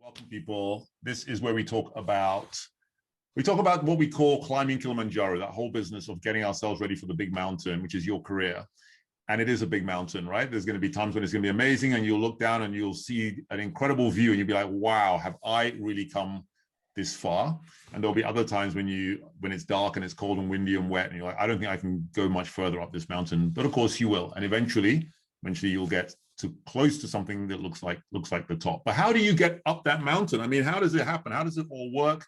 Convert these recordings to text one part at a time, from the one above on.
Welcome, people. This is where we talk about what we call climbing Kilimanjaro, that whole business of getting ourselves ready for the big mountain, which is your career. And it is a big mountain, right? There's going to be times when it's going to be amazing and you'll look down and you'll see an incredible view and you'll be like, wow, have I really come this far? And there'll be other times when it's dark and it's cold and windy and wet and you're like, I don't think I can go much further up this mountain. But of course you will. And eventually you'll get to close to something that looks like the top. But how do you get up that mountain? I mean, how does it happen? How does it all work?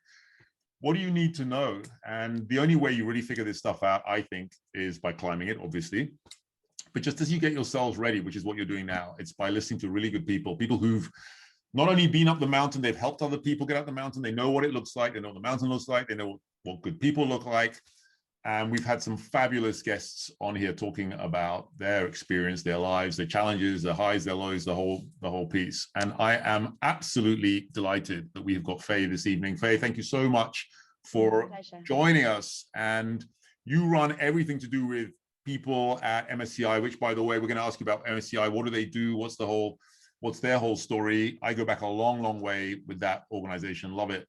What do you need to know? And the only way you really figure this stuff out, I think, is by climbing it, obviously. But just as you get yourselves ready, which is what you're doing now, it's by listening to really good people who've not only been up the mountain, they've helped other people get up the mountain. They know what it looks like. They know what the mountain looks like. They know what good people look like. And we've had some fabulous guests on here talking about their experience, their lives, their challenges, their highs, their lows, the whole piece. And I am absolutely delighted that we've got Faye this evening. Faye, thank you so much for joining us. And you run everything to do with people at MSCI, which, by the way, we're going to ask you about MSCI. What do they do? What's their whole story? I go back a long, long way with that organization. Love it.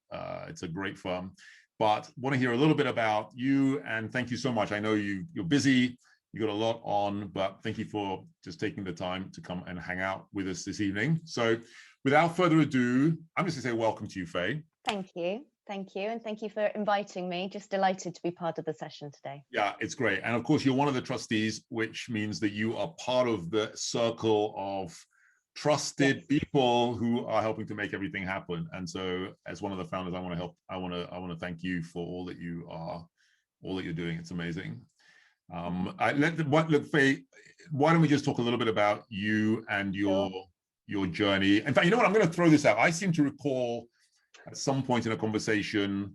It's a great firm. But want to hear a little bit about you, and thank you so much. I know you're busy, you got a lot on, but thank you for just taking the time to come and hang out with us this evening. So without further ado, I'm just gonna say welcome to you, Faye. Thank you, and thank you for inviting me. Just delighted to be part of the session today. Yeah, it's great. And of course, you're one of the trustees, which means that you are part of the circle of trusted people who are helping to make everything happen. And so as one of the founders, I want to help. I want to thank you for all that you're doing. It's amazing. Look, Faye, why don't we just talk a little bit about you and your journey? In fact, you know what, I'm going to throw this out. I seem to recall at some point in a conversation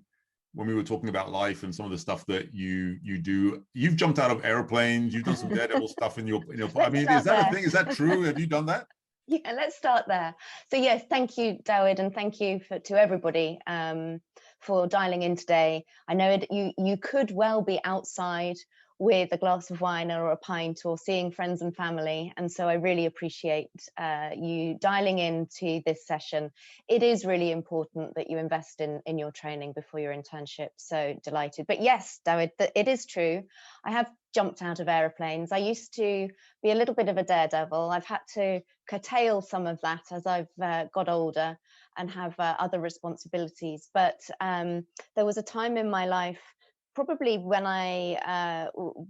when we were talking about life and some of the stuff that you do, you've jumped out of airplanes, you've done some daredevil stuff in your I mean, is that a thing? Is that true? Have you done that? Yeah, let's start there. So yes, thank you, Dawood, and thank you to everybody for dialing in today. I know that you could well be outside with a glass of wine or a pint or seeing friends and family, and so I really appreciate you dialing into this session. It is really important that you invest in your training before your internship, so delighted. But yes, Dawood, it is true. I have jumped out of airplanes. I used to be a little bit of a daredevil. I've had to curtail some of that as I've got older and have other responsibilities. But there was a time in my life, probably when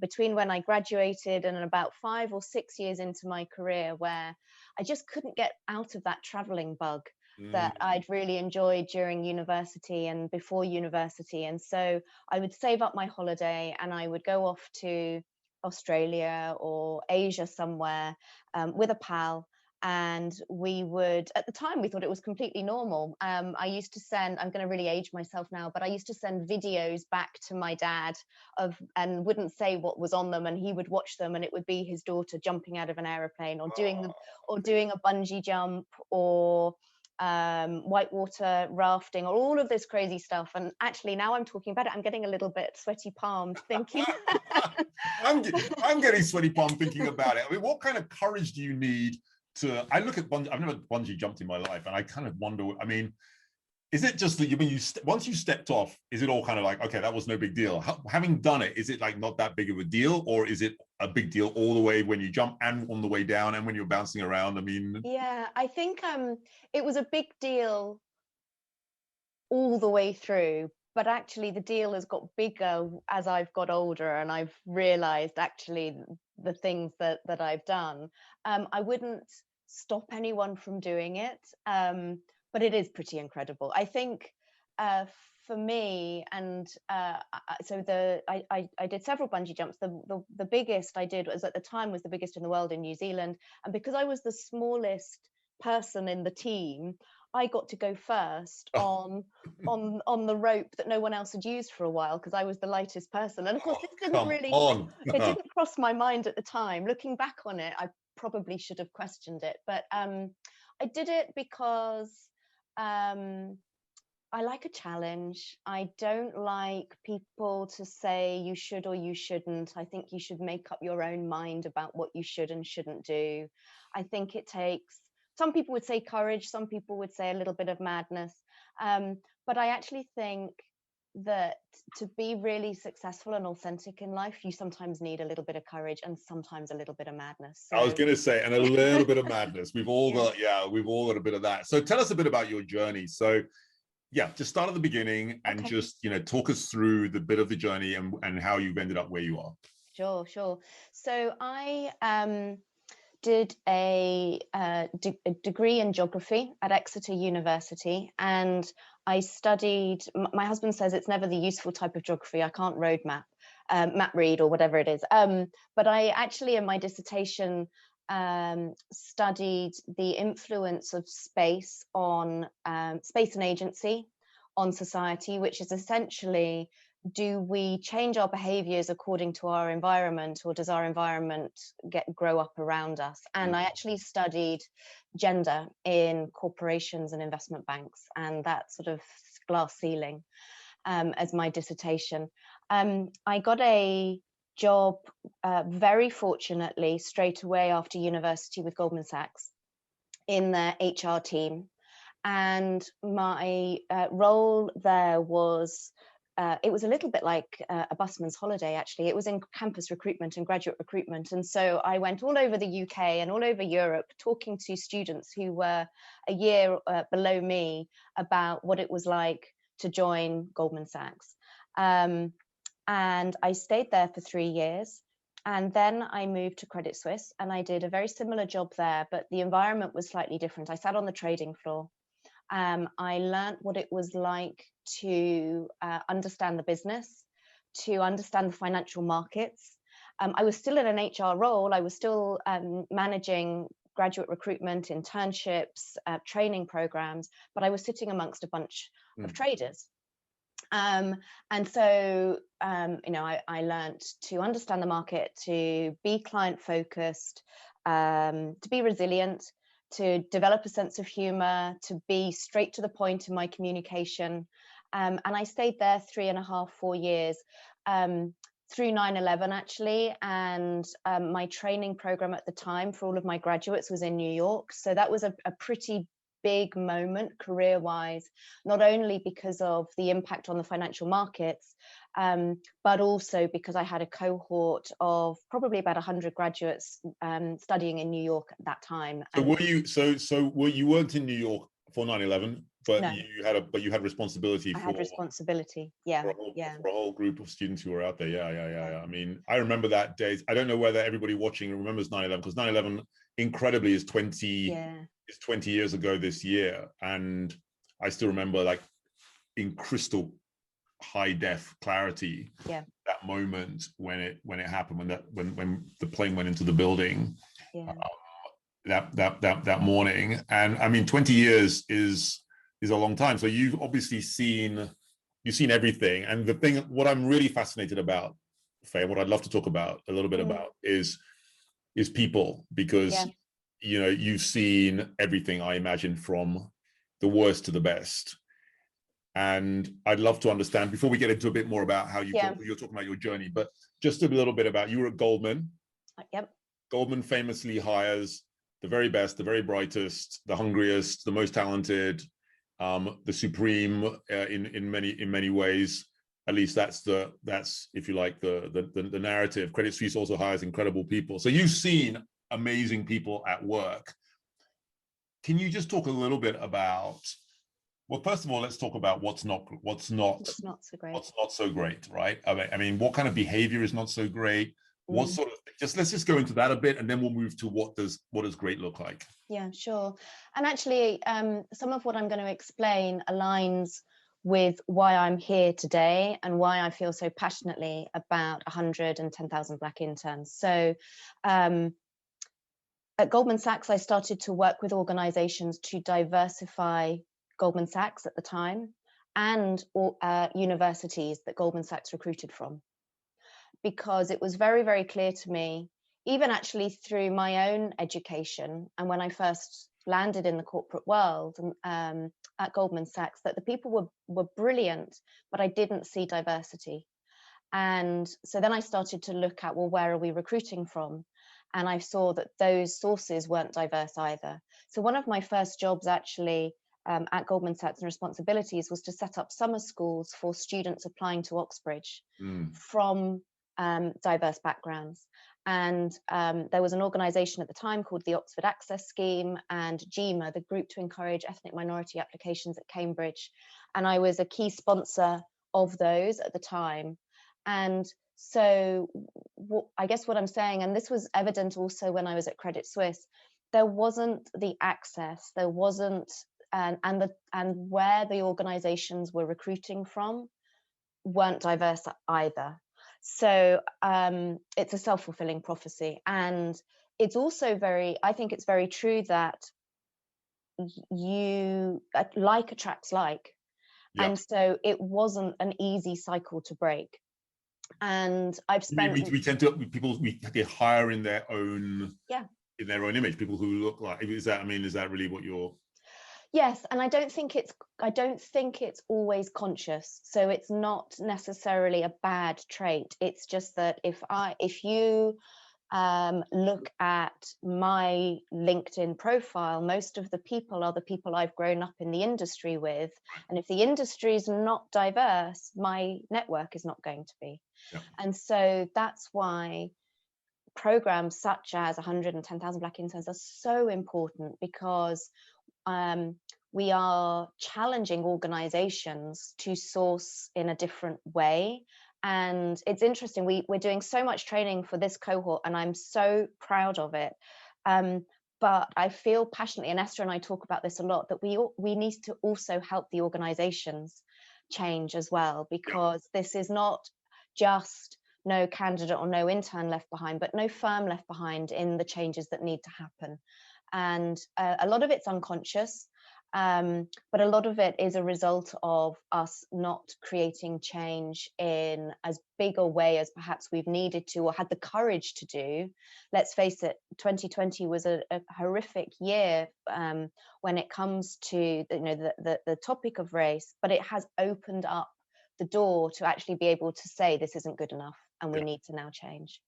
between when I graduated and about 5 or 6 years into my career, where I just couldn't get out of that traveling bug that I'd really enjoyed during university and before university. And so I would save up my holiday and I would go off to Australia or Asia somewhere with a pal. And we would, at the time, we thought it was completely normal. I used to send, I'm going to really age myself now, but I used to send videos back to my dad and wouldn't say what was on them, and he would watch them, and it would be his daughter jumping out of an aeroplane or doing a bungee jump or whitewater rafting or all of this crazy stuff. And actually now I'm talking about it, I'm getting a little bit sweaty palm thinking. I'm getting sweaty palm thinking about it. I mean, what kind of courage do you need to? I look at bungee, I've never bungee jumped in my life, and I kind of wonder, I mean, is it just that once you stepped off, is it all kind of like, okay, that was no big deal? Having done it, is it like not that big of a deal, or is it a big deal all the way when you jump and on the way down and when you're bouncing around? I mean, yeah, I think it was a big deal all the way through, but actually the deal has got bigger as I've got older and I've realized actually the things that I've done. I wouldn't stop anyone from doing it, but it is pretty incredible. I think for me, and so I did several bungee jumps. The biggest I did was, at the time, was the biggest in the world in New Zealand, and because I was the smallest person in the team, I got to go first on the rope that no one else had used for a while because I was the lightest person. And of course, this didn't it didn't cross my mind at the time. Looking back on it, I probably should have questioned it, but I did it because I like a challenge. I don't like people to say you should or you shouldn't. I think you should make up your own mind about what you should and shouldn't do. I think it takes some people would say courage, some people would say a little bit of madness. But I actually think that to be really successful and authentic in life, you sometimes need a little bit of courage and sometimes a little bit of madness. I was So going to say, and a little bit of madness. We've all yeah. got, yeah, we've all got a bit of that. So tell us a bit about your journey. So yeah, just start at the beginning and Okay. just, talk us through the bit of the journey and how you've ended up where you are. Sure. So I did a degree in geography at Exeter University, and I studied, my husband says it's never the useful type of geography. I can't road map, map read or whatever it is. But I actually, in my dissertation, studied the influence of space on space and agency on society, which is essentially, do we change our behaviors according to our environment, or does our environment grow up around us? And I actually studied gender in corporations and investment banks, and that sort of glass ceiling as my dissertation. I got a job very fortunately straight away after university with Goldman Sachs in their HR team. And my role there was, it was a little bit like a busman's holiday, actually. It was in campus recruitment and graduate recruitment. And so I went all over the UK and all over Europe talking to students who were a year below me about what it was like to join Goldman Sachs. And I stayed there for 3 years. And then I moved to Credit Suisse and I did a very similar job there, but the environment was slightly different. I sat on the trading floor. I learned what it was like to understand the business, to understand the financial markets. I was still in an HR role. I was still managing graduate recruitment, internships, training programs, but I was sitting amongst a bunch of traders. And so, I learned to understand the market, to be client focused, to be resilient, to develop a sense of humor, to be straight to the point in my communication. And I stayed there 3.5, 4 years, through 9/11 actually. And my training program at the time for all of my graduates was in New York. So that was a pretty big moment career-wise, not only because of the impact on the financial markets, but also because I had a cohort of probably about 100 graduates studying in New York at that time. So were you you weren't in New York for 9/11, but No. you had responsibility I had responsibility. for Yeah. a whole group of students who were out there. Yeah. I mean, I remember that days. I don't know whether everybody watching remembers 9/11, because 9/11 incredibly is 20 years ago this year, and I still remember, like, in crystal high def clarity, that moment when it happened, when the plane went into the building, that morning. And I mean, 20 years is a long time. So you've obviously seen everything. And the thing, what I'm really fascinated about, Faye, what I'd love to talk about a little bit about is people, because you've seen everything, I imagine, from the worst to the best. And I'd love to understand, before we get into a bit more about how you're talking about your journey, but just a little bit about, you were at Goldman. Yep. Goldman famously hires the very best, the very brightest, the hungriest, the most talented, the supreme in many ways. At least that's if you like the narrative. Credit Suisse also hires incredible people. So you've seen amazing people at work. Can you just talk a little bit about, well, first of all, let's talk about what's not so great, right? I mean, what kind of behavior is not so great? What sort of, let's just go into that a bit, and then we'll move to what does great look like? Yeah, sure. And actually, some of what I'm going to explain aligns with why I'm here today and why I feel so passionately about 110,000 Black interns. So at Goldman Sachs, I started to work with organizations to diversify Goldman Sachs at the time, and universities that Goldman Sachs recruited from, because it was very, very clear to me, even actually through my own education and when I first landed in the corporate world at Goldman Sachs, that the people were brilliant, but I didn't see diversity. And so then I started to look at, well, where are we recruiting from? and I saw that those sources weren't diverse either. So one of my first jobs actually at Goldman Sachs and responsibilities was to set up summer schools for students applying to Oxbridge from diverse backgrounds. And there was an organisation at the time called the Oxford Access Scheme, and GEMA, the Group to Encourage Ethnic Minority Applications at Cambridge. And I was a key sponsor of those at the time. And so I guess what I'm saying, and this was evident also when I was at Credit Suisse, there wasn't the access, there wasn't, and where the organizations were recruiting from weren't diverse either. So it's a self-fulfilling prophecy. And it's also I think it's very true that like attracts like. Yeah. And so it wasn't an easy cycle to break. And I've spent. They hire in their own. Yeah. In their own image, people who look like. Is that really what you're? Yes, and I don't think it's always conscious. So it's not necessarily a bad trait. It's just that if you look at my LinkedIn profile, most of the people are the people I've grown up in the industry with. And if the industry is not diverse, my network is not going to be. Yeah. And so that's why programs such as 110,000 Black Interns are so important, because we are challenging organizations to source in a different way. And it's interesting, we're doing so much training for this cohort, and I'm so proud of it. But I feel passionately, and Esther and I talk about this a lot, that we need to also help the organizations change as well, because this is not just no candidate or no intern left behind, but no firm left behind in the changes that need to happen. And a lot of it's unconscious, but a lot of it is a result of us not creating change in as big a way as perhaps we've needed to or had the courage to do. Let's face it, 2020 was a horrific year when it comes to the topic of race, but it has opened up the door to actually be able to say this isn't good enough and we need to now change.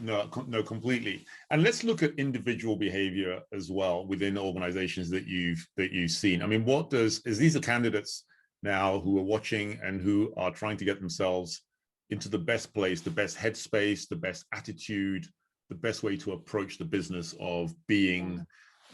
No, completely. And let's look at individual behavior as well within organizations that you've seen. I mean, these are candidates now who are watching and who are trying to get themselves into the best place, the best headspace, the best attitude, the best way to approach the business of being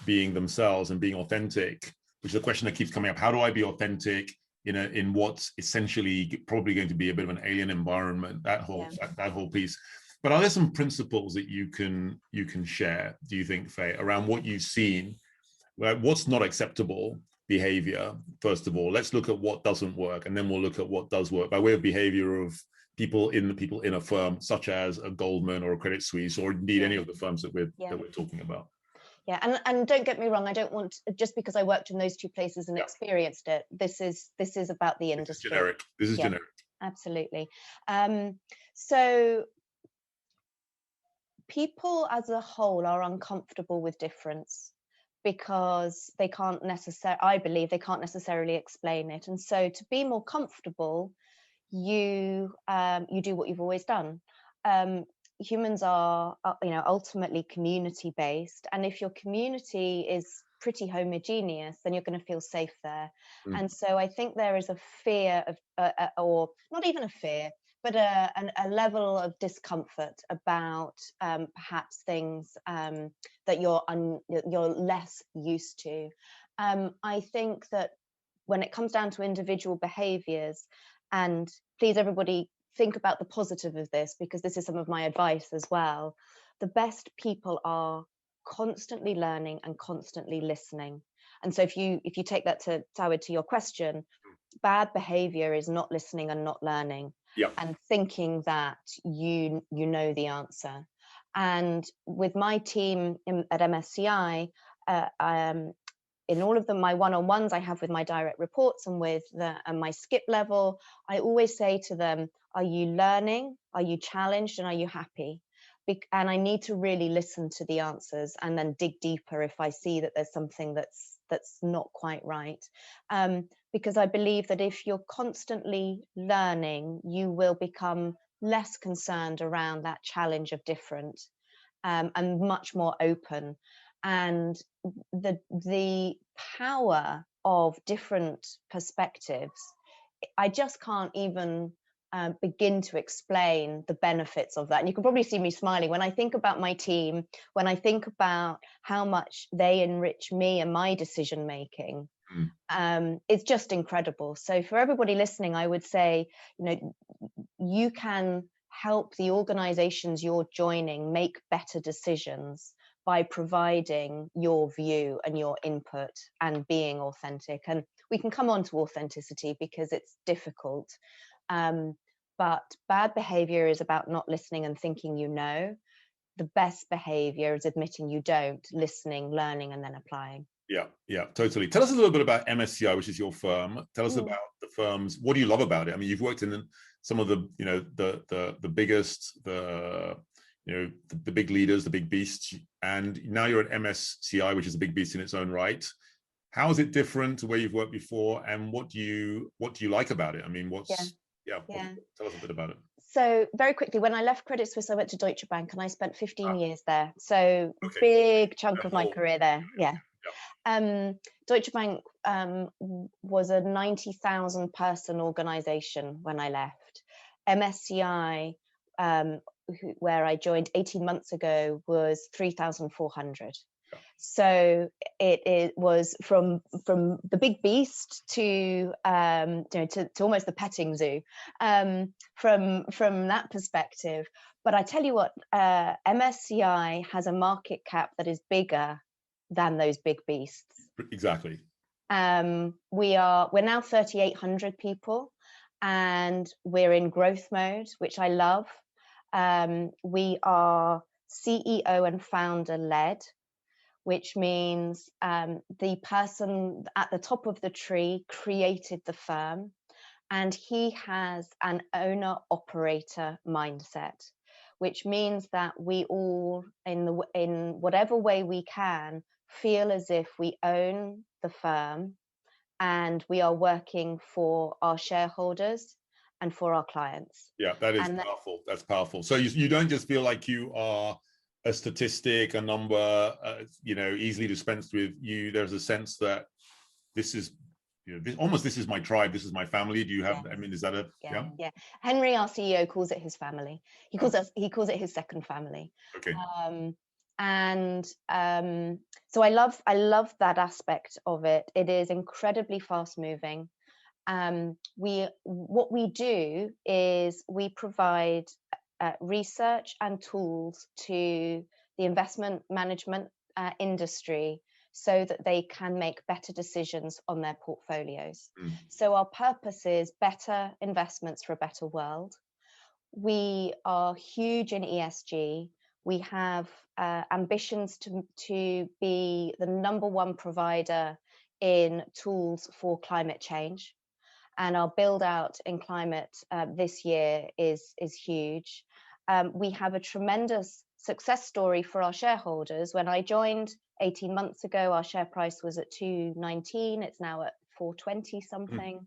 themselves and being authentic, which is a question that keeps coming up. How do I be authentic in what's essentially probably going to be a bit of an alien environment, that whole piece? But are there some principles that you can share, do you think, Faye, around what you've seen, like what's not acceptable behavior? First of all, let's look at what doesn't work, and then we'll look at what does work by way of behavior of people in a firm such as a Goldman or a Credit Suisse, or indeed any of the firms that we're talking about. Yeah, and don't get me wrong, I don't want, just because I worked in those two places and experienced it, this is about the industry. This is generic. Absolutely. So people as a whole are uncomfortable with difference because I believe they can't necessarily explain it. And so to be more comfortable, you do what you've always done. Humans are ultimately community based, and if your community is pretty homogeneous, then you're going to feel safe there. And so I think there is a fear of or not even a fear, but a level of discomfort about perhaps things that you're less used to. I think that when it comes down to individual behaviors, and please everybody think about the positive of this, because this is some of my advice as well. The best people are constantly learning and constantly listening. And so if you take that to Tawed, to your question, bad behavior is not listening and not learning, and thinking that you know the answer. And with my team at MSCI, in all of them, my one-on-ones I have with my direct reports and with my skip level, I always say to them, are you learning? Are you challenged? And are you happy? And I need to really listen to the answers and then dig deeper if I see that there's something that's not quite right. Because I believe that if you're constantly learning, you will become less concerned around that challenge of different. and much more open. And the power of different perspectives, I just can't even begin to explain the benefits of that. And you can probably see me smiling when I think about my team, when I think about how much they enrich me and my decision making. It's just incredible. So for everybody listening, I would say, you can help the organizations you're joining make better decisions by providing your view and your input and being authentic. And we can come on to authenticity because it's difficult. But bad behavior is about not listening and thinking you know. The best behavior is admitting you don't, listening, learning, and then applying. Yeah, totally. Tell us a little bit about MSCI, which is your firm. Tell us about the firms. What do you love about it? I mean, you've worked in some of the, the biggest, the big leaders, the big beasts, and now you're at MSCI, which is a big beast in its own right. How is it different to where you've worked before, and what do you like about it? I mean, tell us a bit about it. So very quickly, when I left Credit Suisse, I went to Deutsche Bank and I spent 15 years there. So big chunk of my career there. Deutsche Bank was a 90,000 person organization when I left. MSCI, where I joined 18 months ago, was 3,400. So it was from the big beast to to almost the petting zoo, from that perspective. But I tell you what, MSCI has a market cap that is bigger than those big beasts. Exactly. We're now 3,800 people, and we're in growth mode, which I love. We are CEO and founder led, which means the person at the top of the tree created the firm, and he has an owner-operator mindset, which means that we all, in whatever way we can, feel as if we own the firm and we are working for our shareholders and for our clients. Yeah, that is powerful. That's powerful. So you don't just feel like you are a statistic, a number, easily dispensed with. There's a sense that this is, this is my tribe, this is my family. Do you have? I mean, is that a? Yeah. Henry, our CEO, calls it his family. He calls it his second family. Okay. So I love that aspect of it. It is incredibly fast moving. What we do is we provide research and tools to the investment management industry so that they can make better decisions on their portfolios. So our purpose is better investments for a better world. We are huge in ESG. We have ambitions to be the #1 provider in tools for climate change. And our build out in climate this year is huge. We have a tremendous success story for our shareholders. When I joined 18 months ago, our share price was at 219. It's now at 420 something.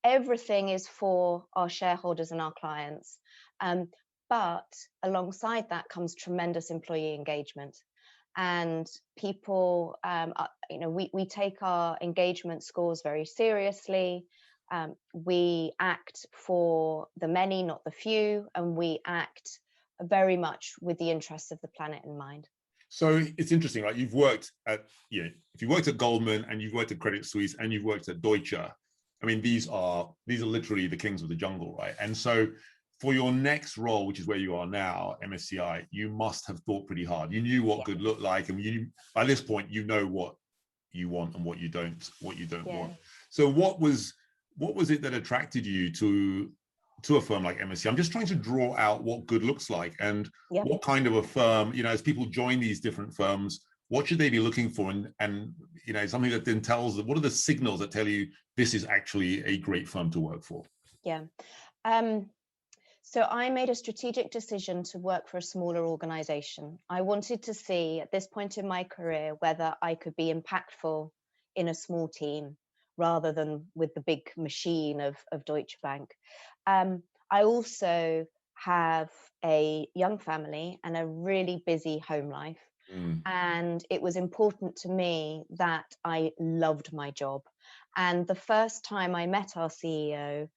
Everything is for our shareholders and our clients. But alongside that comes tremendous employee engagement. And people, we take our engagement scores very seriously. We act for the many, not the few, and we act very much with the interests of the planet in mind. So it's interesting, right? You've worked at, if you worked at Goldman and you've worked at Credit Suisse and you've worked at Deutsche, I mean, these are literally the kings of the jungle, right? And so for your next role, which is where you are now, MSCI, you must have thought pretty hard. You knew what good looked like, and by this point, you know what you want and what you don't want. So what was it that attracted you to a firm like MSCI? I'm just trying to draw out what good looks like, and what kind of a firm, as people join these different firms, what should they be looking for? And something that then tells them, what are the signals that tell you this is actually a great firm to work for? So I made a strategic decision to work for a smaller organization. I wanted to see at this point in my career whether I could be impactful in a small team rather than with the big machine of Deutsche Bank. I also have a young family and a really busy home life. And it was important to me that I loved my job. And the first time I met our CEO,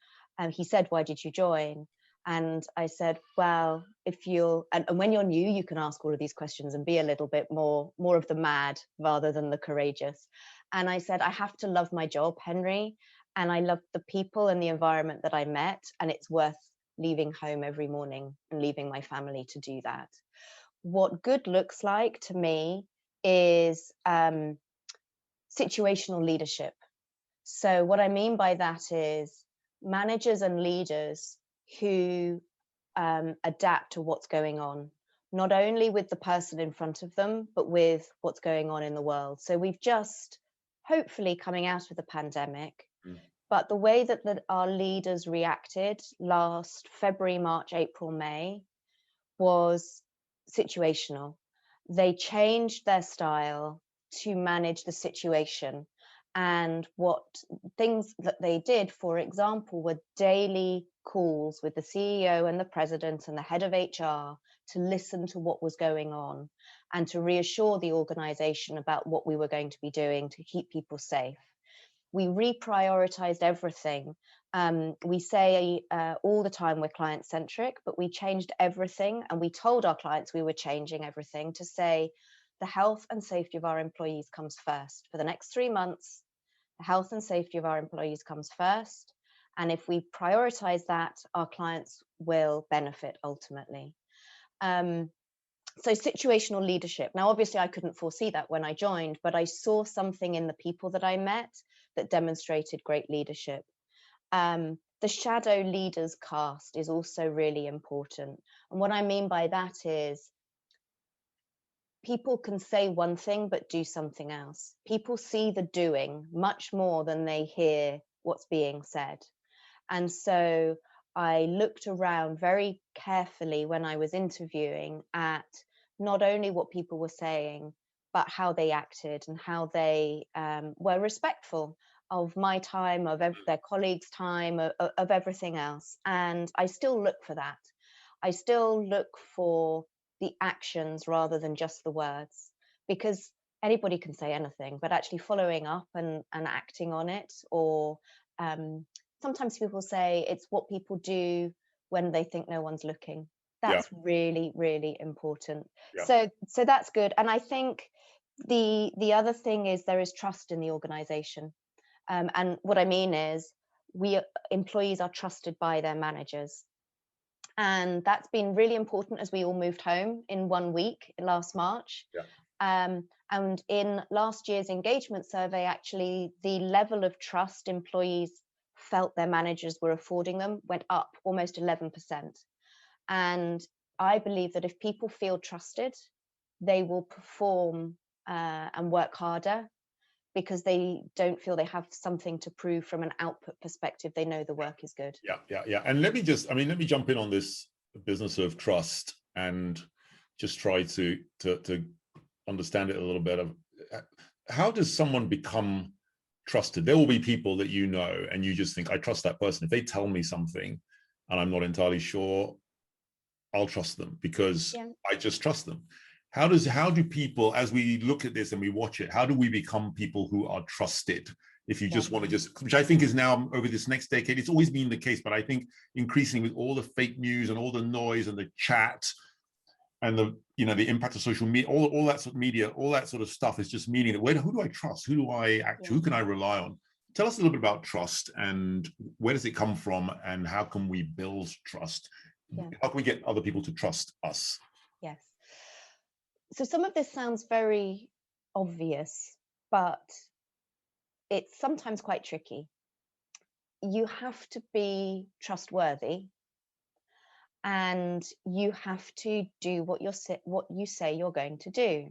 he said, "Why did you join?" And I said, "Well, if you're and when you're new, you can ask all of these questions and be a little bit more of the mad rather than the courageous." And I said, "I have to love my job, Henry, and I love the people and the environment that I met, and it's worth leaving home every morning and leaving my family to do that." What good looks like to me is situational leadership. So what I mean by that is managers and leaders who adapt to what's going on, not only with the person in front of them, but with what's going on in the world. So we've just hopefully coming out of the pandemic, but the way that our leaders reacted last February, March, April, May was situational. They changed their style to manage the situation. And what things that they did, for example, were daily calls with the CEO and the president and the head of HR to listen to what was going on and to reassure the organization about what we were going to be doing to keep people safe. We reprioritized everything. We say all the time we're client-centric, but we changed everything, and we told our clients we were changing everything to say the health and safety of our employees comes first. For the next 3 months, the health and safety of our employees comes first. And if we prioritize that, our clients will benefit ultimately. So situational leadership. Now, obviously, I couldn't foresee that when I joined, but I saw something in the people that I met that demonstrated great leadership. The shadow leaders cast is also really important. And what I mean by that is people can say one thing, but do something else. People see the doing much more than they hear what's being said. And so I looked around very carefully when I was interviewing at not only what people were saying, but how they acted and how they were respectful of my time, of their colleagues' time, of everything else. And I still look for that. I still look for the actions rather than just the words, because anybody can say anything, but actually following up and acting on it, or sometimes people say it's what people do when they think no one's looking. That's really, really important. So that's good. And I think the other thing is there is trust in the organization. And what I mean is employees are trusted by their managers. And that's been really important as we all moved home in 1 week last March. And in last year's engagement survey, actually, the level of trust employees felt their managers were affording them went up almost 11%. And I believe that if people feel trusted, they will perform and work harder because they don't feel they have something to prove from an output perspective. They know the work is good. Yeah. And let me jump in on this business of trust and just try to understand it a little bit. Of how does someone become trusted? There will be people that you know and you just think, I trust that person. If they tell me something and I'm not entirely sure, I'll trust them because I just trust them. How do people, as we look at this and we watch it, how do we become people who are trusted? If you just want to which I think is now over this next decade, it's always been the case, but I think increasingly with all the fake news and all the noise and the chat and the impact of social media, all that sort of media, all that sort of stuff is just meaning that who do I trust? Who do I who can I rely on? Tell us a little bit about trust and where does it come from and how can we build trust? How can we get other people to trust us? Yes. So some of this sounds very obvious, but it's sometimes quite tricky. You have to be trustworthy and you have to do what you say you're going to do.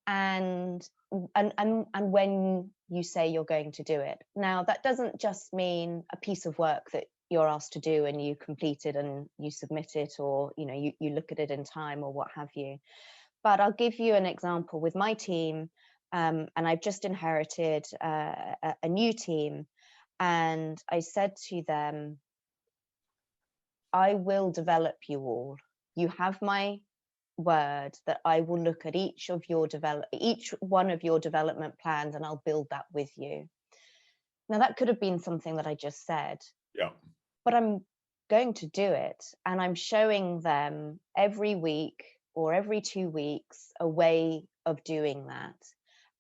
And when you say you're going to do it. Now, that doesn't just mean a piece of work that you're asked to do and you complete it and you submit it, or you look at it in time or what have you. But I'll give you an example with my team, and I've just inherited a new team, and I said to them, I will develop you all. You have my word that I will look at each one of your development plans, and I'll build that with you. Now, that could have been something that I just said, Yeah. but I'm going to do it, and I'm showing them every week or every 2 weeks a way of doing that,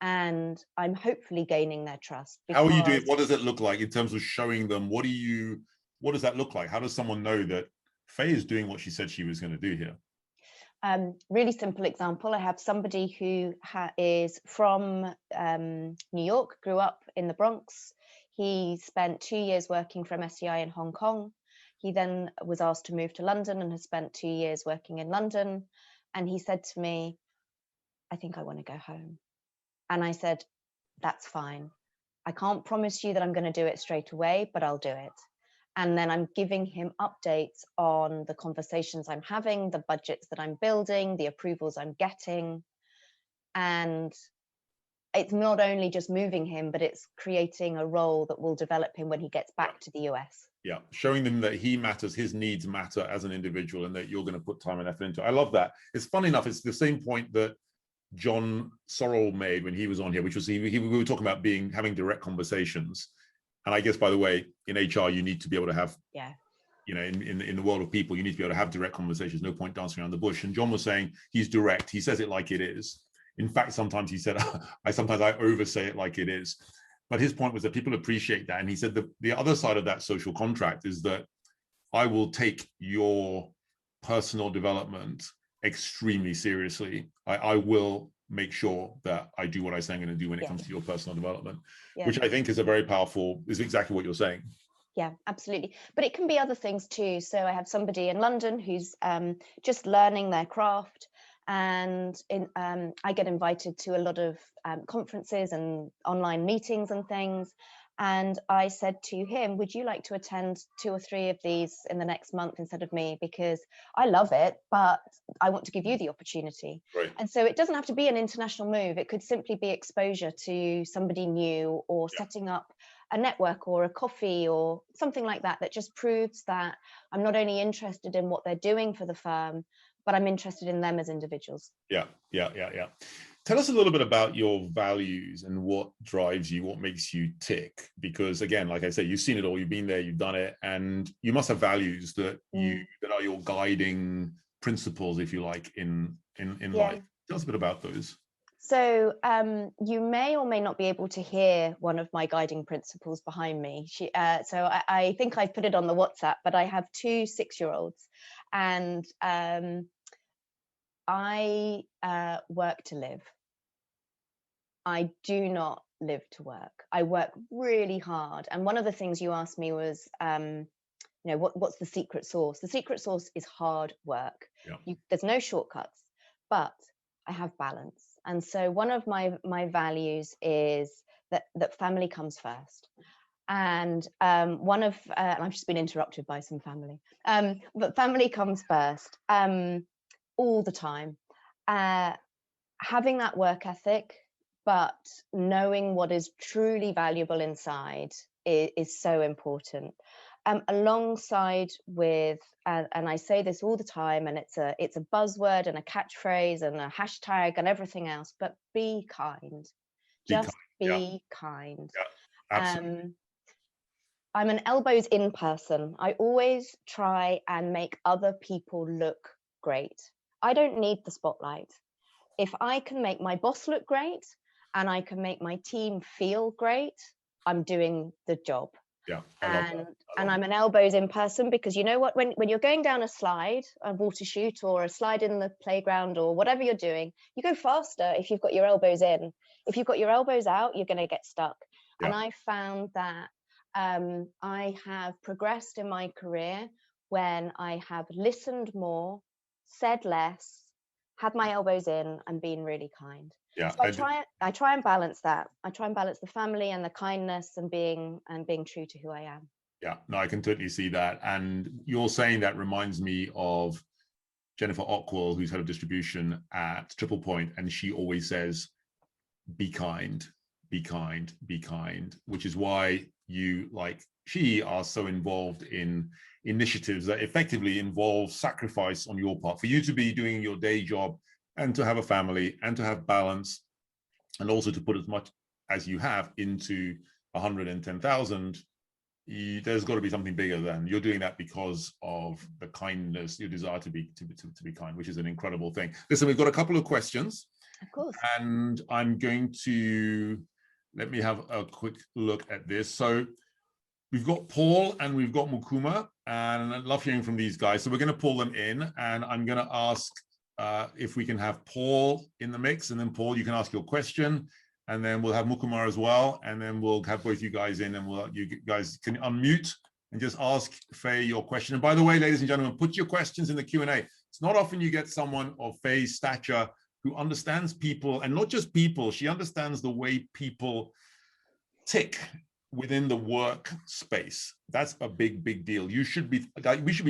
and I'm hopefully gaining their trust. How are you doing? What does it look like in terms of showing them? What does that look like? How does someone know that Faye is doing what she said she was going to do here? Really simple example. I have somebody who is from New York, grew up in the Bronx. He spent 2 years working for MSCI in Hong Kong. He then was asked to move to London and has spent 2 years working in London. And he said to me, I think I want to go home. And I said, that's fine. I can't promise you that I'm going to do it straight away, but I'll do it. And then I'm giving him updates on the conversations I'm having, the budgets that I'm building, the approvals I'm getting. And it's not only just moving him, but it's creating a role that will develop him when he gets back to the US. Yeah, showing them that he matters, his needs matter as an individual, and that you're going to put time and effort into it. I love that. It's funny enough, it's the same point that John Sorrell made when he was on here, which was we were talking about having direct conversations. And I guess, by the way, in HR, you need to be able to have, you know, in the world of people, you need to be able to have direct conversations. No point dancing around the bush. And John was saying he's direct. He says it like it is. In fact, sometimes he said, sometimes I oversay it like it is. But his point was that people appreciate that. And he said the other side of that social contract is that I will take your personal development extremely seriously. I will make sure that I do what I say I'm going to do when it comes to your personal development, which I think is is exactly what you're saying. Yeah, absolutely. But it can be other things too. So I have somebody in London who's just learning their craft, and I get invited to a lot of conferences and online meetings and things. And I said to him, would you like to attend 2 or 3 of these in the next month instead of me? Because I love it, but I want to give you the opportunity. Right. And so it doesn't have to be an international move. It could simply be exposure to somebody new, or setting up a network or a coffee or something like that, that just proves that I'm not only interested in what they're doing for the firm, but I'm interested in them as individuals. Yeah. Tell us a little bit about your values and what drives you, what makes you tick. Because again, like I say, you've seen it all, you've been there, you've done it, and you must have values that that are your guiding principles, if you like, in life. Tell us a bit about those. So you may or may not be able to hear one of my guiding principles behind me. So I think I put it on the WhatsApp, but I have 2 6-year-olds, and I work to live. I do not live to work. I work really hard. And one of the things you asked me was, what's the secret sauce? The secret sauce is hard work. Yeah. There's no shortcuts, but I have balance. And so one of my values is that family comes first. And and I've just been interrupted by some family, but family comes first all the time. Having that work ethic, but knowing what is truly valuable inside is so important. Alongside with, and I say this all the time, and it's a buzzword and a catchphrase and a hashtag and everything else, but be kind. Be kind. Yeah, absolutely. I'm an elbows in person. I always try and make other people look great. I don't need the spotlight. If I can make my boss look great and I can make my team feel great, I'm doing the job. Yeah, and I'm an elbows in person, because you know what, when you're going down a slide, a water chute or a slide in the playground or whatever you're doing, you go faster if you've got your elbows in. If you've got your elbows out, you're going to get stuck. Yeah. And I found that I have progressed in my career when I have listened more, said less, had my elbows in, and been really kind. Yeah, so I try and balance that. I try and balance the family and the kindness and being true to who I am. Yeah, no, I can totally see that. And you're saying that reminds me of Jennifer Ockwell, who's head of distribution at Triple Point, and she always says, be kind, be kind, be kind, which is why you, like she are so involved in initiatives that effectively involve sacrifice on your part for you to be doing your day job and to have a family and to have balance, and also to put as much as you have into 110,000. There's got to be something bigger than you're doing that because of the kindness, your desire to be kind, which is an incredible thing. Listen, we've got a couple of questions. Of course. And I'm going to let me have a quick look at this. So we've got Paul and we've got Mukuma, and I love hearing from these guys. So we're going to pull them in, and I'm going to ask if we can have Paul in the mix, and then Paul, you can ask your question, and then we'll have Mukuma as well, and then we'll have both you guys in, and you guys can unmute and just ask Faye your question. And by the way, ladies and gentlemen, put your questions in the Q&A. It's not often you get someone of Faye's stature who understands people, and not just people, she understands the way people tick within the work space. That's a big deal. We should be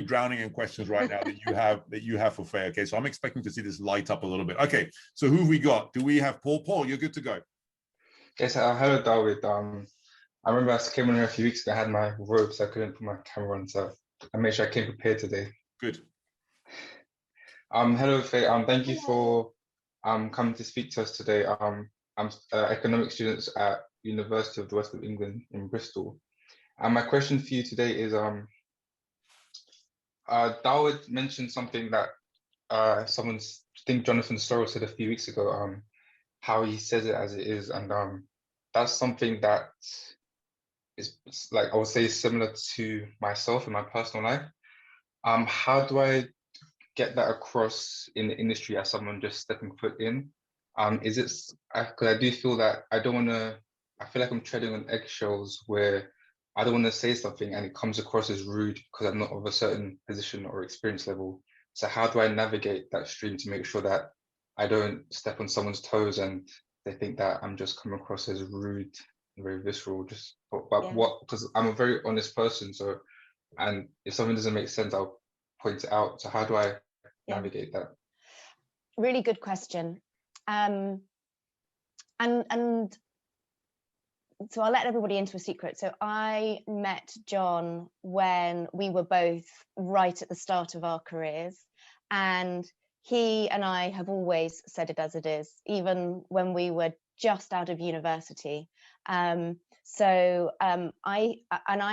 drowning in questions right now that you have for Faye. Okay, so I'm expecting to see this light up a little bit. Okay, so who have we got? Do we have Paul? Paul, you're good to go. Yes, hello, David. I remember I came on here a few weeks ago. I had my robe, so I couldn't put my camera on, so I made sure I came prepared today. Good. Hello, Faye. Thank you for coming to speak to us today. I'm economics students at University of the West of England in Bristol. And my question for you today is, Dawood mentioned something that I think Jonathan Sorrell said a few weeks ago, how he says it as it is. And that's something that is, like, I would say, similar to myself in my personal life. How do I get that across in the industry as someone just stepping foot in? Is it, because I do feel that I feel like I'm treading on eggshells where I don't want to say something and it comes across as rude because I'm not of a certain position or experience level. So how do I navigate that stream to make sure that I don't step on someone's toes and they think that I'm just coming across as rude and very visceral, because I'm a very honest person. So, and if something doesn't make sense, I'll point it out. So how do I navigate that? Really good question. And so I'll let everybody into a secret. So I met John when we were both right at the start of our careers, and he and I have always said it as it is, even when we were just out of university. I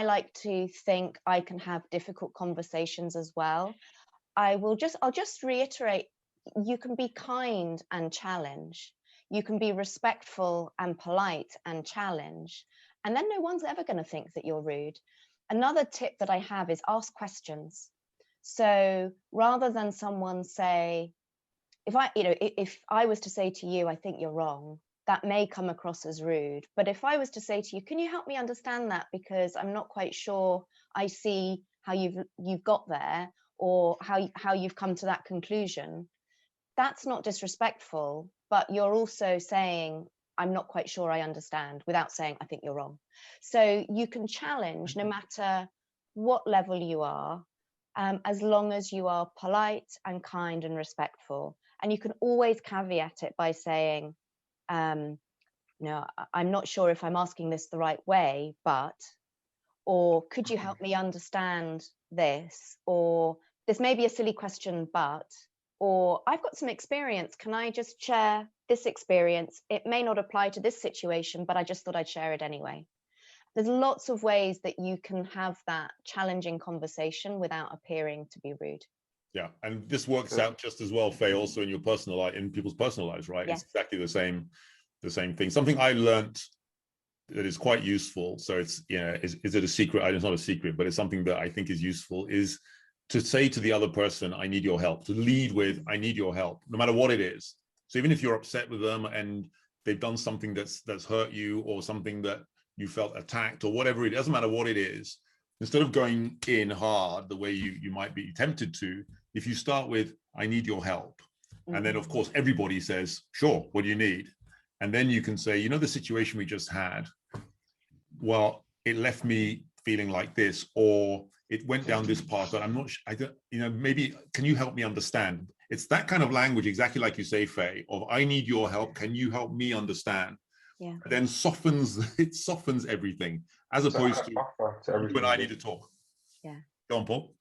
like to think I can have difficult conversations as well. I'll just reiterate, you can be kind and challenge. You can be respectful and polite and challenge. And then no one's ever going to think that you're rude. Another tip that I have is ask questions. So rather than someone say, if I was to say to you, I think you're wrong, that may come across as rude. But if I was to say to you, can you help me understand that? Because I'm not quite sure I see how you've got there, or how you've come to that conclusion. That's not disrespectful, but you're also saying, I'm not quite sure I understand, without saying, I think you're wrong. So you can challenge no matter what level you are, as long as you are polite and kind and respectful. And you can always caveat it by saying, no, I'm not sure if I'm asking this the right way, but, or could you help me understand this? Or this may be a silly question, but, or I've got some experience. Can I just share this experience? It may not apply to this situation, but I just thought I'd share it anyway. There's lots of ways that you can have that challenging conversation without appearing to be rude. Yeah, and this works out just as well, Faye, also in your personal life, in people's personal lives, right? Yes. It's exactly the same thing. Something I learned that is quite useful. So it's, is it a secret? It's not a secret, but it's something that I think is useful, is to say to the other person, I need your help, to lead with, I need your help, no matter what it is. So even if you're upset with them and they've done something that's hurt you, or something that you felt attacked, or whatever, it doesn't matter what it is, instead of going in hard the way you might be tempted to, if you start with, I need your help. And then of course, everybody says, sure, what do you need? And then you can say, the situation we just had, well, it left me feeling like this, or it went down this path, but I'm not, maybe, can you help me understand? It's that kind of language, exactly like you say, Faye, of I need your help. Can you help me understand? Yeah. then it softens everything, as opposed add a to buffer to you everything. and I need to talk. Yeah. Go on, Paul.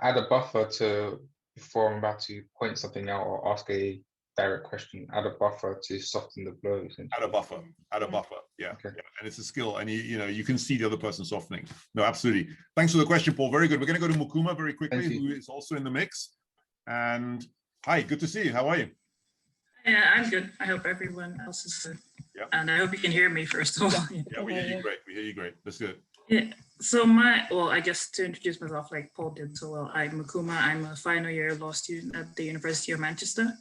Add a buffer to before I'm about to point something out or ask a direct question. Add a buffer to soften the blow. Add a buffer. Add a Yeah. buffer. Yeah. Okay. Yeah. And it's a skill, and you can see the other person softening. No, absolutely. Thanks for the question, Paul. Very good. We're going to go to Mukuma very quickly, Thank you. who is also in the mix. And hi, good to see you. How are you? Yeah, I'm good. I hope everyone else is good. Yeah. And I hope you can hear me first of all. Yeah, we hear you great. We hear you great. That's good. Yeah. So I guess to introduce myself like Paul did so well, I'm Mukuma. I'm a final year law student at the University of Manchester.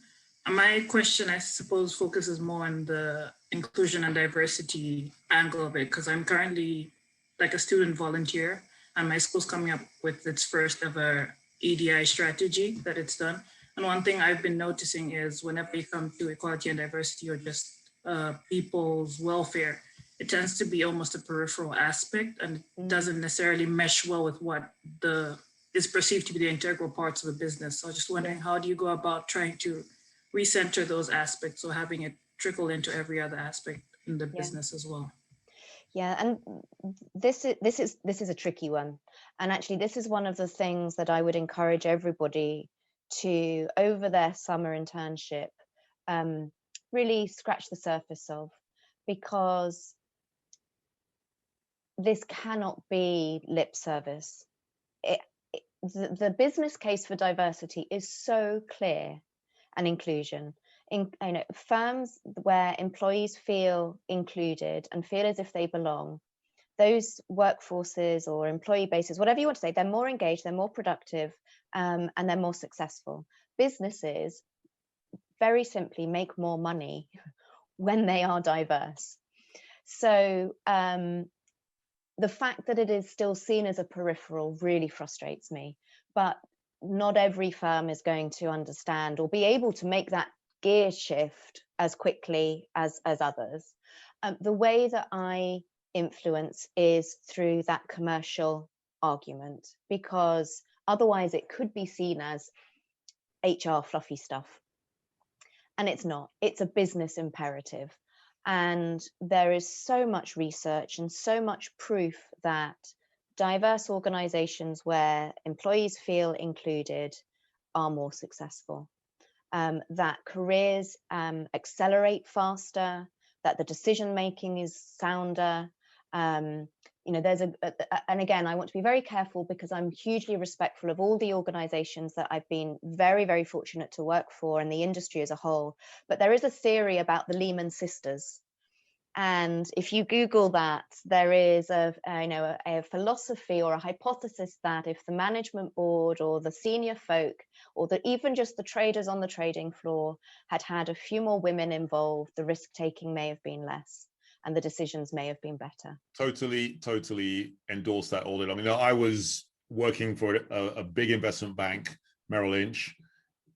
And my question, I suppose, focuses more on the inclusion and diversity angle of it, because I'm currently like a student volunteer and my school's coming up with its first ever EDI strategy that it's done. And one thing I've been noticing is whenever you come to equality and diversity or just people's welfare, it tends to be almost a peripheral aspect and it doesn't necessarily mesh well with what is perceived to be the integral parts of the business. So just wondering, how do you go about trying to recenter those aspects or having it trickle into every other aspect in the business as well? Yeah, and this is a tricky one. And actually, this is one of the things that I would encourage everybody to, over their summer internship, really scratch the surface of, because this cannot be lip service. The business case for diversity is so clear, and inclusion. In firms where employees feel included and feel as if they belong, those workforces or employee bases, whatever you want to say, they're more engaged, they're more productive, and they're more successful. Businesses, very simply, make more money when they are diverse. So the fact that it is still seen as a peripheral really frustrates me, but not every firm is going to understand or be able to make that gear shift as quickly as others. The way that I influence is through that commercial argument, because otherwise it could be seen as HR fluffy stuff. And it's not. It's a business imperative. And there is so much research and so much proof that diverse organizations where employees feel included are more successful, that careers accelerate faster, that the decision making is sounder. There's and again, I want to be very careful because I'm hugely respectful of all the organizations that I've been very, very fortunate to work for and the industry as a whole. But there is a theory about the Lehman sisters. And if you Google that, there is a philosophy or a hypothesis that if the management board or the senior folk or even just the traders on the trading floor had a few more women involved, the risk taking may have been less and the decisions may have been better. Totally endorse that, Aldit. I mean, I was working for a big investment bank, Merrill Lynch,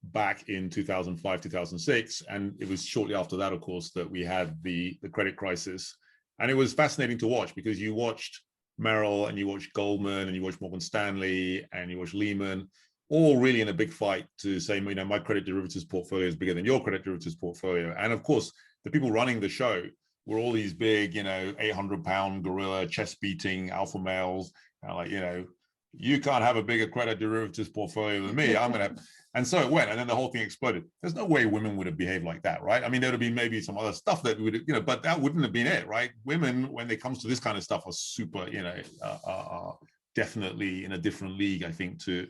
back in 2005, 2006. And it was shortly after that, of course, that we had the credit crisis. And it was fascinating to watch because you watched Merrill and you watched Goldman and you watched Morgan Stanley and you watched Lehman, all really in a big fight to say, my credit derivatives portfolio is bigger than your credit derivatives portfolio. And of course, the people running the show were all these big, 800-pound gorilla, chest-beating alpha males, you can't have a bigger credit derivatives portfolio than me. I'm going to have, and so it went, and then the whole thing exploded. There's no way women would have behaved like that, right? I mean, there would have been maybe some other stuff that would, but that wouldn't have been it, right? Women, when it comes to this kind of stuff, are super, are definitely in a different league, I think, to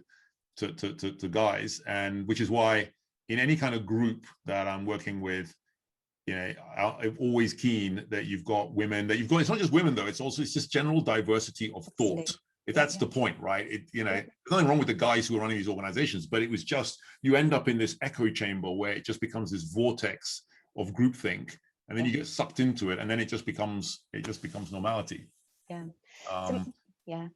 guys, and which is why in any kind of group that I'm working with, I'm always keen that you've got women, it's not just women though, it's just general diversity of thought. Absolutely. If that's the point, right? There's nothing wrong with the guys who are running these organizations, but it was just, you end up in this echo chamber where it just becomes this vortex of groupthink, and then you get sucked into it, and then it just becomes normality. Yeah.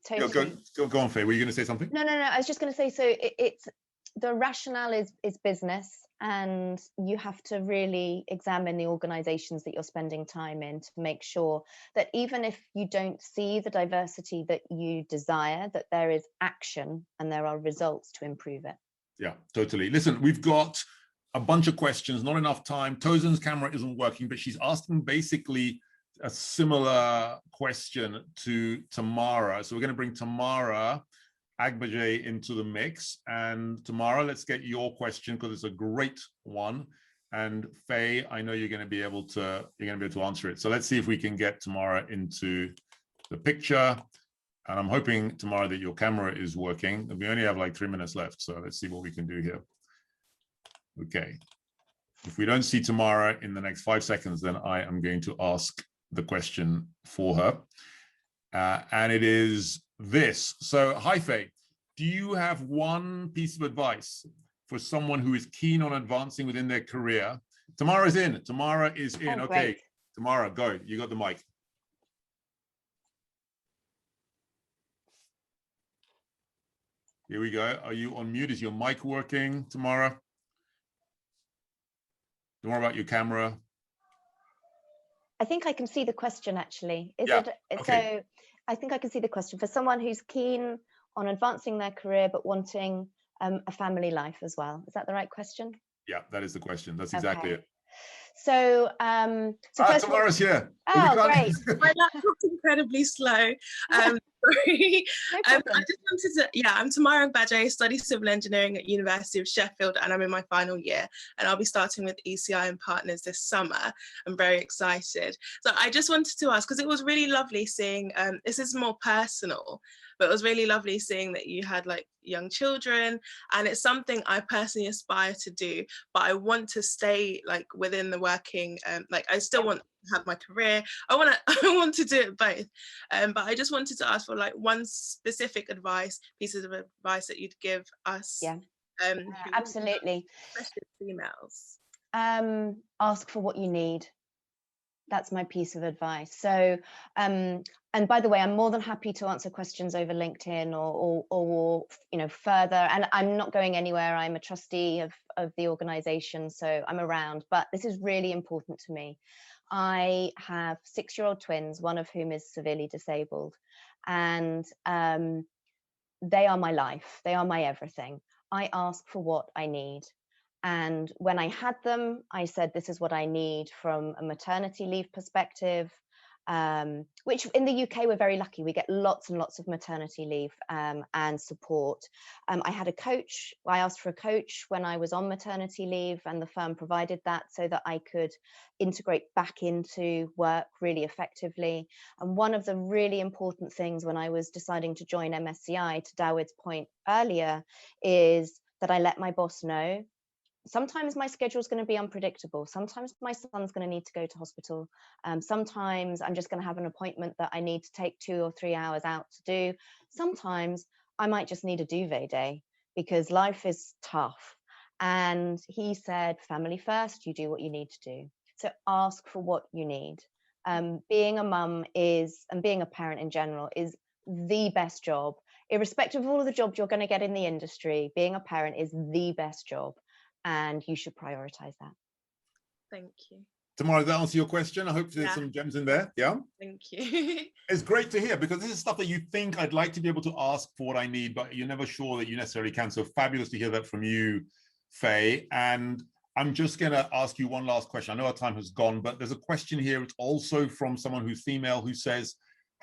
Totally. Go on, Faye. Were you going to say something? No. I was just going to say, so it's the rationale is business, and you have to really examine the organizations that you're spending time in to make sure that even if you don't see the diversity that you desire, that there is action and there are results to improve it. Yeah, totally. Listen, we've got a bunch of questions, not enough time. Tozin's camera isn't working, but she's asking basically a similar question to Tamara. So we're going to bring Tamara Agbaje into the mix. And Tamara, let's get your question because it's a great one. And Faye, I know you're going to be able to answer it. So let's see if we can get Tamara into the picture. And I'm hoping, Tamara, that your camera is working. We only have like 3 minutes left, so let's see what we can do here. Okay. If we don't see Tamara in the next 5 seconds, then I am going to ask the question for her. And it is this. So, hi, Faye. Do you have one piece of advice for someone who is keen on advancing within their career? Tamara's in. Tamara is in. Oh, okay. great. Tamara, go. You got the mic. Here we go. Are you on mute? Is your mic working, Tamara? Don't worry about your camera. I think I can see the question actually. Is Yeah, it okay. so? I think I can see the question for someone who's keen on advancing their career but wanting a family life as well. Is that the right question? Yeah, that is the question. That's exactly Okay. it. So, so first of all, Tamara's here. But we oh, can't- great. My laptop's incredibly slow. Sorry. No I problem. just wanted to, I'm Tamara Agbaje, study civil engineering at University of Sheffield, and I'm in my final year, and I'll be starting with ECI and Partners this summer. I'm very excited. So I just wanted to ask, because it was really lovely seeing, this is more personal, but it was really lovely seeing that you had like young children, and it's something I personally aspire to do, but I want to stay like within the working, like I still want to have my career. I want to do it both. But I just wanted to ask for like one specific pieces of advice that you'd give us. Yeah. Who- Absolutely. Especially females. Ask for what you need. That's my piece of advice. So, and by the way, I'm more than happy to answer questions over LinkedIn or further. And I'm not going anywhere. I'm a trustee of the organization, so I'm around. But this is really important to me. I have 6-year-old twins, one of whom is severely disabled, and they are my life. They are my everything. I ask for what I need. And when I had them, I said, this is what I need from a maternity leave perspective, which in the UK, we're very lucky. We get lots and lots of maternity leave and support. I had a coach. I asked for a coach when I was on maternity leave, and the firm provided that so that I could integrate back into work really effectively. And one of the really important things when I was deciding to join MSCI, to Dawood's point earlier, is that I let my boss know. Sometimes my schedule is going to be unpredictable. Sometimes my son's going to need to go to hospital. Sometimes I'm just going to have an appointment that I need to take 2 or 3 hours out to do. Sometimes I might just need a duvet day because life is tough. And he said, family first, you do what you need to do. So ask for what you need. Being a mum and being a parent in general is the best job. Irrespective of all of the jobs you're going to get in the industry, being a parent is the best job. And you should prioritize that. Thank you. Tamara, does that answer your question? I hope there's some gems in there. Yeah. Thank you. It's great to hear because this is stuff that you think I'd like to be able to ask for what I need, but you're never sure that you necessarily can. So fabulous to hear that from you, Faye. And I'm just going to ask you one last question. I know our time has gone, but there's a question here. It's also from someone who's female who says,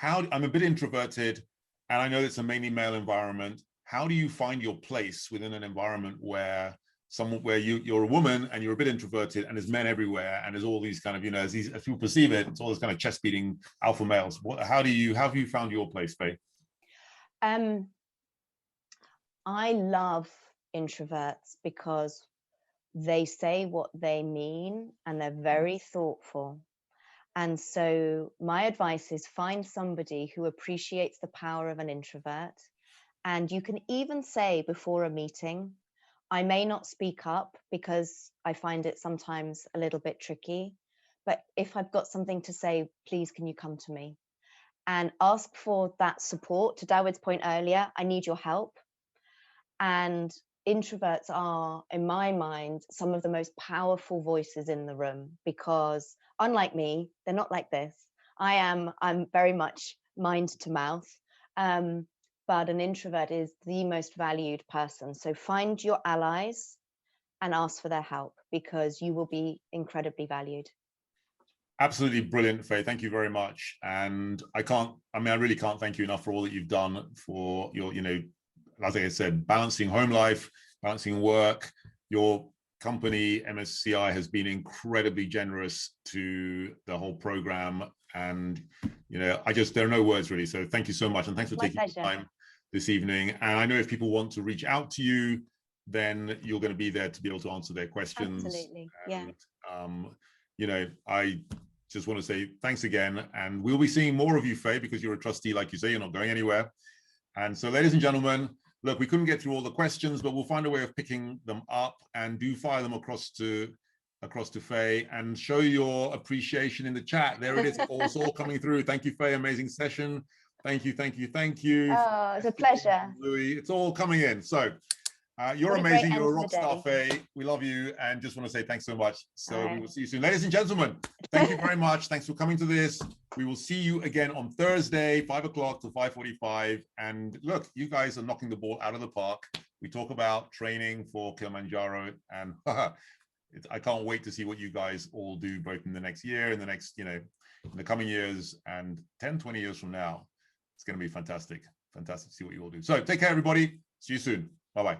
I'm a bit introverted and I know it's a mainly male environment. How do you find your place within an environment where you're a woman and you're a bit introverted and there's men everywhere and there's all these kind of, as you perceive it, it's all this kind of chest beating alpha males. How have you found your place, Faye? I love introverts because they say what they mean and they're very thoughtful. And so my advice is find somebody who appreciates the power of an introvert. And you can even say before a meeting, I may not speak up because I find it sometimes a little bit tricky, but if I've got something to say, please, can you come to me? And ask for that support. To Dawood's point earlier, I need your help. And introverts are, in my mind, some of the most powerful voices in the room because unlike me, they're not like this. I'm very much mind to mouth. But an introvert is the most valued person. So find your allies and ask for their help because you will be incredibly valued. Absolutely brilliant, Faye. Thank you very much. And I really can't thank you enough for all that you've done for your, like I said, balancing home life, balancing work. Your company, MSCI, has been incredibly generous to the whole program. And, there are no words really. So thank you so much. And thanks for taking the time this evening. And I know if people want to reach out to you, then you're going to be there to be able to answer their questions. Absolutely. And, I just want to say thanks again. And we'll be seeing more of you, Faye, because you're a trustee, like you say, you're not going anywhere. And so, ladies and gentlemen, look, we couldn't get through all the questions, but we'll find a way of picking them up, and do fire them across to Faye, and show your appreciation in the chat. There it is. It's all coming through. Thank you, Faye. Amazing session. Thank you. Oh, it's a pleasure. Louis, it's all coming in. So you're amazing. You're a rock star, Faye. We love you, and just want to say thanks so much. So we will see you soon. Ladies and gentlemen, thank you very much. Thanks for coming to this. We will see you again on Thursday, 5 o'clock to 5:45. And look, you guys are knocking the ball out of the park. We talk about training for Kilimanjaro, and I can't wait to see what you guys all do, both in the next year, in the next, in the coming years, and 10, 20 years from now. It's going to be fantastic. Fantastic to see what you all do. So take care, everybody. See you soon. Bye-bye.